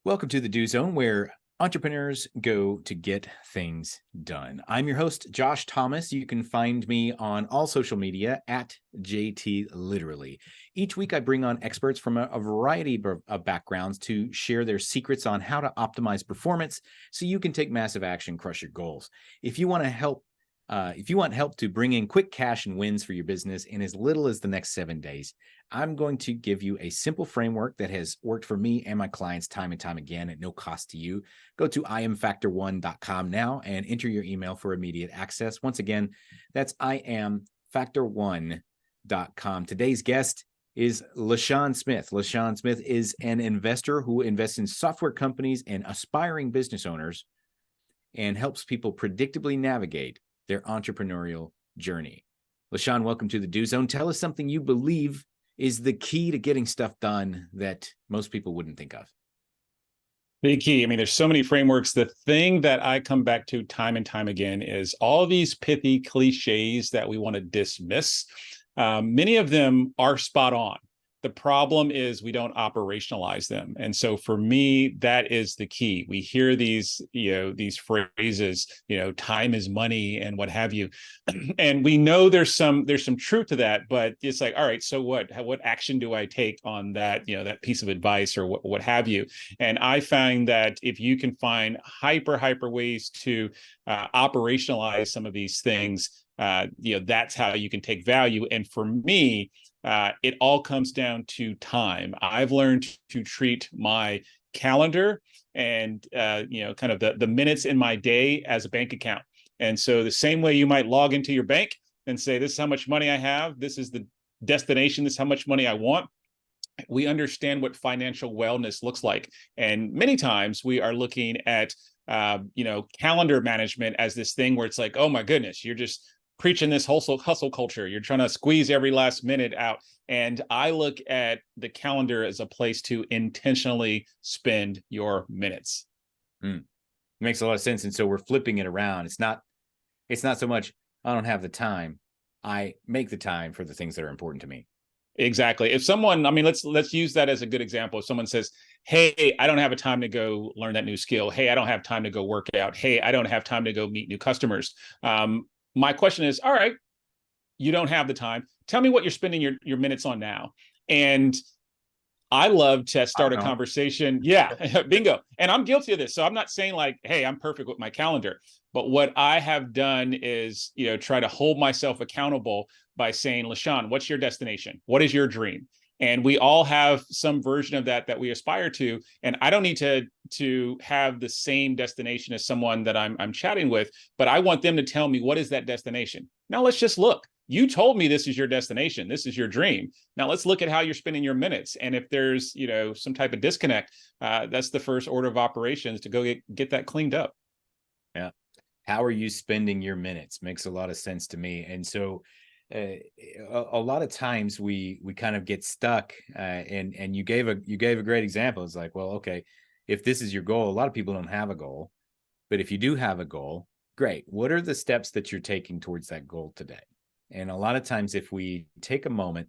Welcome to the Do Zone, where entrepreneurs go to get things done. I'm your host, Josh Thomas. You can find me on all social media at JT Literally. Each week, I bring on experts from a variety of backgrounds to share their secrets on how to optimize performance so you can take massive action, crush your goals. If you want help to bring in quick cash and wins for your business in as little as the next 7 days, I'm going to give you a simple framework that has worked for me and my clients time and time again at no cost to you. Go to iamfactor1.com now and enter your email for immediate access. Once again, that's iamfactor1.com. Today's guest is LaShawn Smith. LaShawn Smith is an investor who invests in software companies and aspiring business owners and helps people predictably navigate their entrepreneurial journey. LaShawn, welcome to the Do Zone. Tell us something you believe is the key to getting stuff done that most people wouldn't think of. Big key. I mean, there's so many frameworks. The thing that I come back to time and time again is all these pithy cliches that we want to dismiss. Many of them are spot on. The problem is we don't operationalize them. And so for me, that is the key. We hear these phrases, time is money and what have you. And we know there's some truth to that, but it's like, all right, so what action do I take on that, that piece of advice or what have you? And I find that if you can find hyper ways to operationalize some of these things, that's how you can take value. And for me, it all comes down to time. I've learned to treat my calendar and kind of the minutes in my day as a bank account. And so the same way you might log into your bank and say, this is how much money I have, this is the destination, this is how much money I want. We understand what financial wellness looks like. And many times we are looking at calendar management as this thing where it's like, oh my goodness, you're just preaching this hustle culture. You're trying to squeeze every last minute out. And I look at the calendar as a place to intentionally spend your minutes. Makes a lot of sense. And so we're flipping it around. It's not so much, I don't have the time. I make the time for the things that are important to me. Exactly. If someone, let's use that as a good example. If someone says, hey, I don't have a time to go learn that new skill. Hey, I don't have time to go work out. Hey, I don't have time to go meet new customers. My question is, all right, you don't have the time. Tell me what you're spending your minutes on now. And I love to start a conversation. Yeah, bingo. And I'm guilty of this. So I'm not saying like, hey, I'm perfect with my calendar. But what I have done is, try to hold myself accountable by saying, LaShawn, what's your destination? What is your dream? And we all have some version of that we aspire to. And I don't need to have the same destination as someone that I'm chatting with, but I want them to tell me, what is that destination? Now let's just look. You told me this is your destination. This is your dream. Now let's look at how you're spending your minutes. And if there's, some type of disconnect, that's the first order of operations to go get that cleaned up. Yeah. How are you spending your minutes? Makes a lot of sense to me. And so a lot of times we kind of get stuck, and you gave a great example. It's like, well, okay, if this is your goal, a lot of people don't have a goal, but if you do have a goal, great. What are the steps that you're taking towards that goal today? And a lot of times, if we take a moment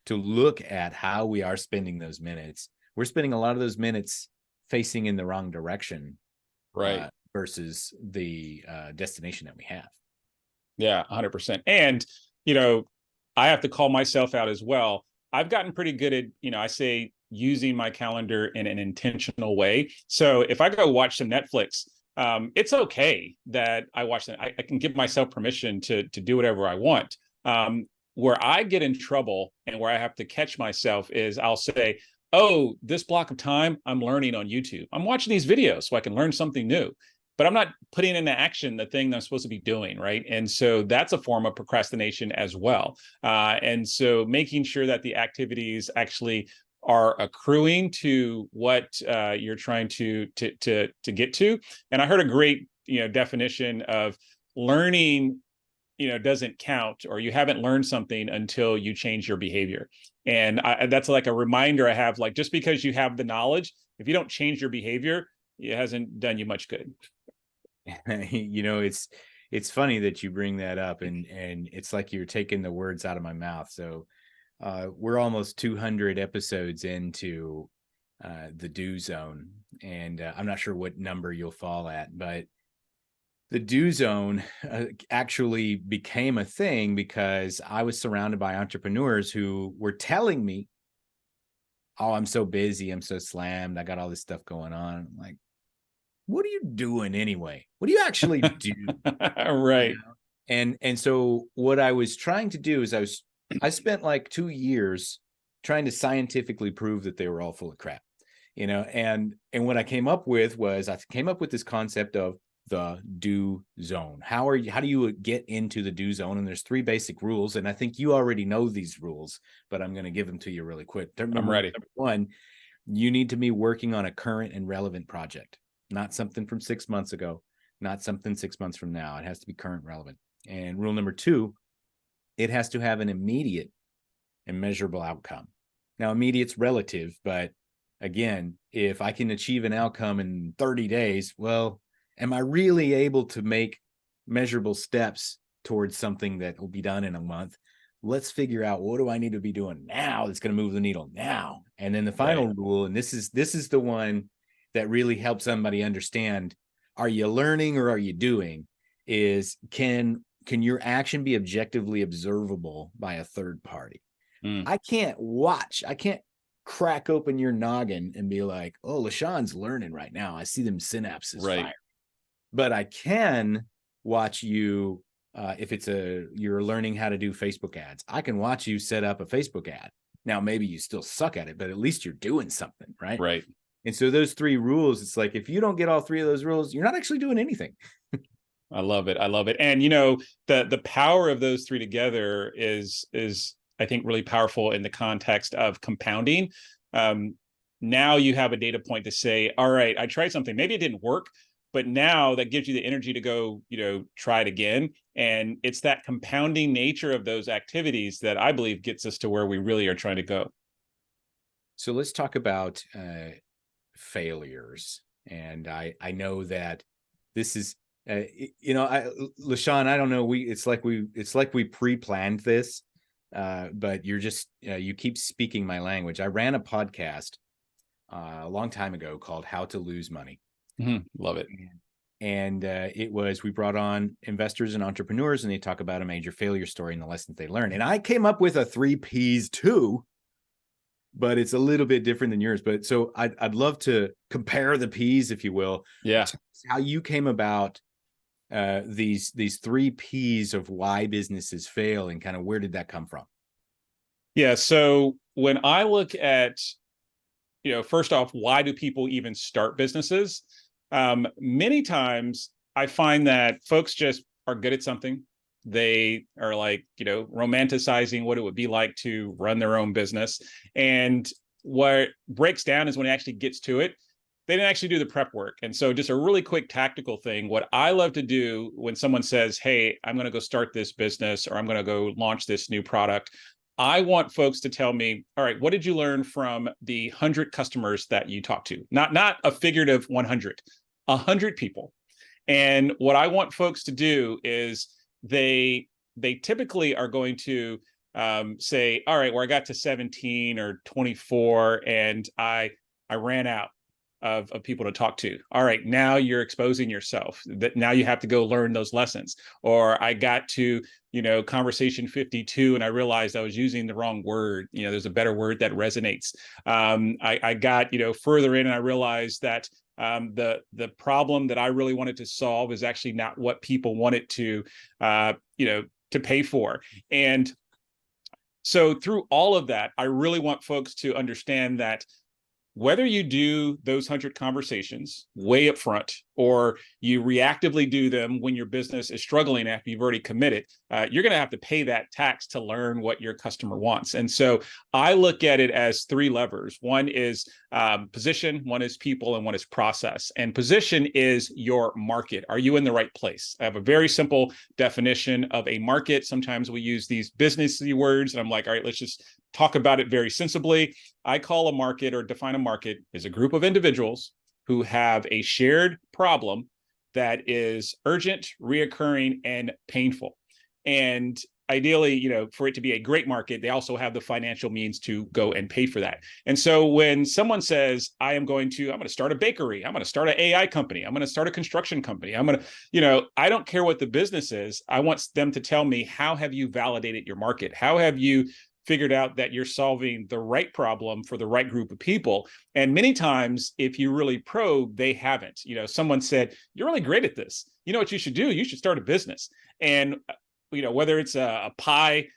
to look at how we are spending those minutes, we're spending a lot of those minutes facing in the wrong direction, right? Versus the destination that we have. Yeah, 100%. And I have to call myself out as well. I've gotten pretty good at, I say using my calendar in an intentional way. So if I go watch some Netflix, it's okay that I watch that. I can give myself permission to do whatever I want. Where I get in trouble and where I have to catch myself is I'll say, oh, this block of time I'm learning on YouTube. I'm watching these videos so I can learn something new, but I'm not putting into action the thing that I'm supposed to be doing, right? And so that's a form of procrastination as well. And so making sure that the activities actually are accruing to what you're trying to get to. And I heard a great definition of learning doesn't count, or you haven't learned something until you change your behavior. And that's like a reminder I have, like, just because you have the knowledge, if you don't change your behavior, it hasn't done you much good. It's funny that you bring that up, and it's like you're taking the words out of my mouth. So we're almost 200 episodes into the Do Zone, and I'm not sure what number you'll fall at, but the do zone actually became a thing because I was surrounded by entrepreneurs who were telling me, "Oh, I'm so busy. I'm so slammed. I got all this stuff going on." I'm like, what are you doing anyway? What do you actually do? You Right. know? And so what I was trying to do is I spent like 2 years trying to scientifically prove that they were all full of crap, and what I came up with was I came up with this concept of the do zone. How do you get into the do zone? And there's 3 basic rules, and I think you already know these rules, but I'm going to give them to you really quick. I'm ready. Number one, you need to be working on a current and relevant project, not something from 6 months ago, not something 6 months from now. It has to be current, relevant. And rule number two, it has to have an immediate and measurable outcome. Now, immediate's relative, but again, if I can achieve an outcome in 30 days, well, am I really able to make measurable steps towards something that will be done in a month? Let's figure out, what do I need to be doing now that's going to move the needle now? And then the final rule, and this is the one that really helps somebody understand, are you learning or are you doing, is can your action be objectively observable by a third party? I can't crack open your noggin and be like, oh, LaShawn's learning right now. I see them synapses fire. But I can watch you, if you're learning how to do Facebook ads, I can watch you set up a Facebook ad. Now, maybe you still suck at it, but at least you're doing something, right? Right. And so those 3 rules, it's like, if you don't get all 3 of those rules, you're not actually doing anything. I love it. I love it. And the power of those three together is I think really powerful in the context of compounding. Now you have a data point to say, all right, I tried something, maybe it didn't work, but now that gives you the energy to go, try it again. And it's that compounding nature of those activities that I believe gets us to where we really are trying to go. So let's talk about failures. And I know that this is, LaShawn, I don't know. It's like we pre-planned this, but you keep speaking my language. I ran a podcast a long time ago called How to Lose Money. Love it. And we brought on investors and entrepreneurs, and they talk about a major failure story and the lessons they learned. And I came up with a 3 Ps too, but it's a little bit different than yours. But so I'd love to compare the Ps, if you will. Yeah. How you came about these 3 Ps of why businesses fail, and kind of where did that come from? Yeah. So when I look at, first off, why do people even start businesses? Many times I find that folks just are good at something. They are like, romanticizing what it would be like to run their own business. And what breaks down is when it actually gets to it, they didn't actually do the prep work. And so just a really quick tactical thing, what I love to do when someone says, hey, I'm going to go start this business, or I'm going to go launch this new product, I want folks to tell me, all right, what did you learn from the 100 customers that you talked to? Not a figurative 100, 100 people. And what I want folks to do is they typically are going to say, all right, where I got to 17 or 24 and I ran out of people to talk to. All right, now you're exposing yourself. That now you have to go learn those lessons. Or I got to, conversation 52 and I realized I was using the wrong word. There's a better word that resonates. I got, further in and I realized that the problem that I really wanted to solve is actually not what people wanted to pay for. And so through all of that, I really want folks to understand that whether you do those 100 conversations way up front, or you reactively do them when your business is struggling after you've already committed, you're going to have to pay that tax to learn what your customer wants. And so I look at it as 3 levers. One is position, one is people, and one is process. And position is your market. Are you in the right place? I have a very simple definition of a market. Sometimes we use these businessy words, and I'm like, all right, let's just talk about it very sensibly. I call a market, or define a market, as a group of individuals who have a shared problem that is urgent, reoccurring, and painful. And ideally, for it to be a great market, they also have the financial means to go and pay for that. And so when someone says, I'm going to start a bakery, I'm going to start an AI company, I'm going to start a construction company, I'm going to, I don't care what the business is. I want them to tell me, how have you validated your market? How have you figured out that you're solving the right problem for the right group of people? And many times, if you really probe, they haven't. Someone said, you're really great at this. You know what you should do? You should start a business. And whether it's a pie,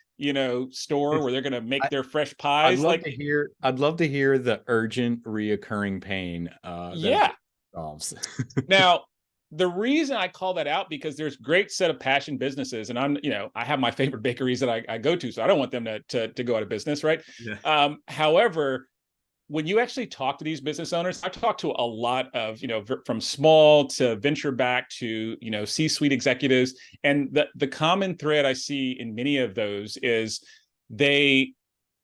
store where they're going to make their fresh pies. I'd love to hear the urgent reoccurring pain Yeah. that solves. Now, the reason I call that out, because there's great set of passion businesses, and I have my favorite bakeries that I go to, so I don't want them to go out of business, right? Yeah. However, when you actually talk to these business owners, I talk to a lot of, from small to venture back to, C-suite executives. And the common thread I see in many of those is they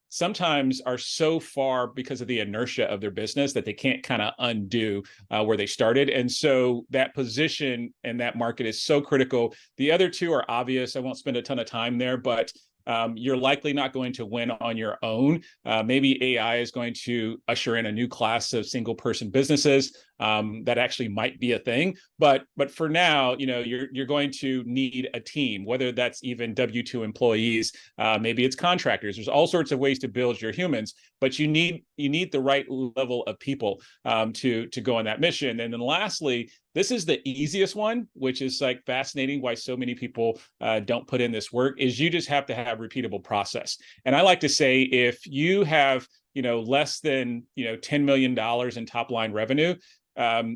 sometimes are so far because of the inertia of their business that they can't kind of undo where they started. And so that position and that market is so critical. The other two are obvious. I won't spend a ton of time there, but you're likely not going to win on your own. Maybe AI is going to usher in a new class of single person businesses. That actually might be a thing, but for now, you're going to need a team, whether that's even W-2 employees, maybe it's contractors. There's all sorts of ways to build your humans, but you need the right level of people to go on that mission. And then lastly, this is the easiest one, which is like fascinating why so many people don't put in this work, is you just have to have repeatable process. And I like to say, if you have less than $10 million in top line revenue,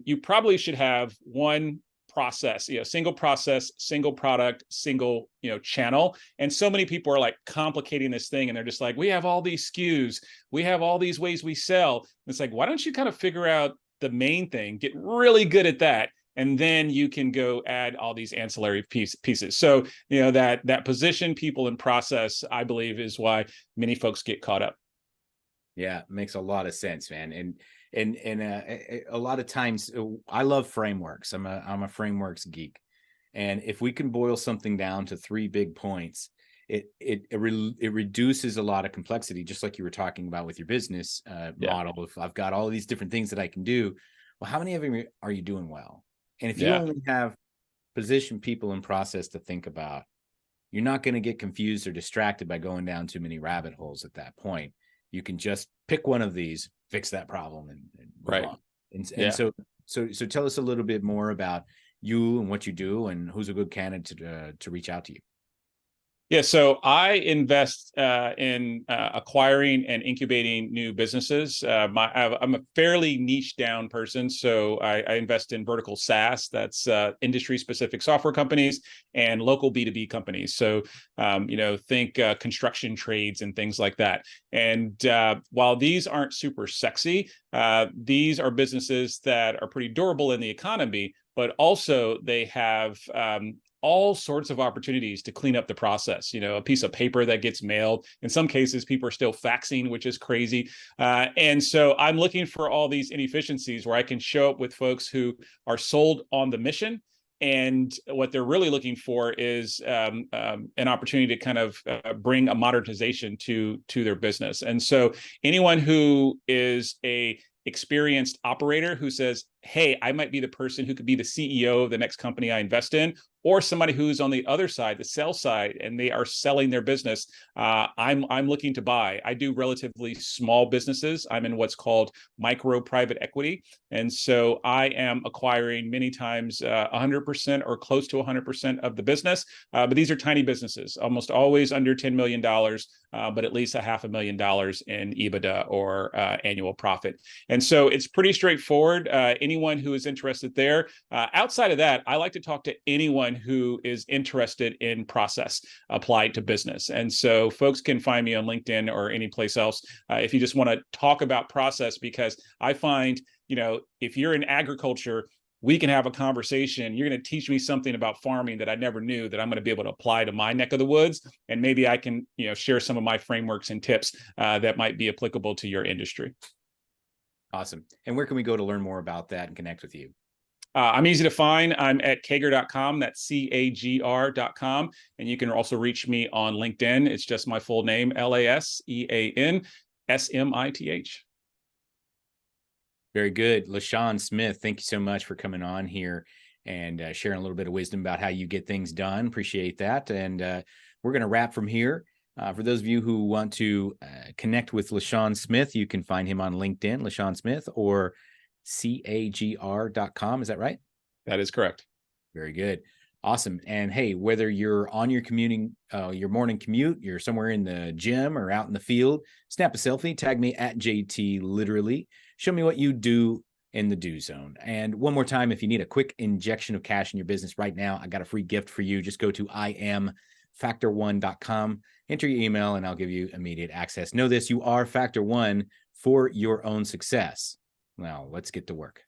you probably should have one process, single process, single product, single channel. And so many people are like complicating this thing, and they're just like, we have all these SKUs, we have all these ways we sell. And it's like, why don't you kind of figure out the main thing, get really good at that, and then you can go add all these ancillary pieces. So that position, people, and process, I believe, is why many folks get caught up. Yeah, makes a lot of sense, man. And a lot of times, I love frameworks. I'm a frameworks geek, and if we can boil something down to 3 big points, it reduces a lot of complexity. Just like you were talking about with your business model. If I've got all these different things that I can do, well, how many of them are you doing well? And if you only have position, people, and process to think about, you're not going to get confused or distracted by going down too many rabbit holes at that point. You can just pick one of these, fix that problem, and move on. And so tell us a little bit more about you and what you do, and who's a good candidate to reach out to you. Yeah, so I invest in acquiring and incubating new businesses. I'm a fairly niche down person, so I invest in vertical SaaS, that's industry-specific software companies, and local B2B companies. So, think construction trades and things like that. And while these aren't super sexy, these are businesses that are pretty durable in the economy, but also they have all sorts of opportunities to clean up the process. A piece of paper that gets mailed. In some cases, people are still faxing, which is crazy. And so I'm looking for all these inefficiencies where I can show up with folks who are sold on the mission. And what they're really looking for is an opportunity to kind of bring a modernization to their business. And so anyone who is a experienced operator who says, hey, I might be the person who could be the CEO of the next company I invest in, or somebody who's on the other side, the sell side, and they are selling their business, I'm looking to buy. I do relatively small businesses. I'm in what's called micro private equity. And so I am acquiring many times 100% or close to 100% of the business. But these are tiny businesses, almost always under $10 million, but at least $500,000 in EBITDA or annual profit. And so it's pretty straightforward. Anyone who is interested there. Outside of that, I like to talk to anyone who is interested in process applied to business. And so folks can find me on LinkedIn or any place else if you just want to talk about process, because I find, if you're in agriculture, we can have a conversation. You're going to teach me something about farming that I never knew that I'm going to be able to apply to my neck of the woods. And maybe I can, share some of my frameworks and tips that might be applicable to your industry. Awesome. And where can we go to learn more about that and connect with you? I'm easy to find. I'm at Cagr.com. That's CAGR.com. And you can also reach me on LinkedIn. It's just my full name, LaSean Smith. Very good. LaShawn Smith, thank you so much for coming on here and sharing a little bit of wisdom about how you get things done. Appreciate that. And we're going to wrap from here. For those of you who want to connect with LaShawn Smith, you can find him on LinkedIn, LaShawn Smith, or CAGR.com. Is that right? That is correct. Very good. Awesome. And hey, whether you're on your your morning commute, you're somewhere in the gym or out in the field, snap a selfie, tag me at JT Literally. Show me what you do in the do zone. And one more time, if you need a quick injection of cash in your business right now, I got a free gift for you. Just go to IamFactor1.com, enter your email, and I'll give you immediate access. Know this, you are Factor One for your own success. Now, let's get to work.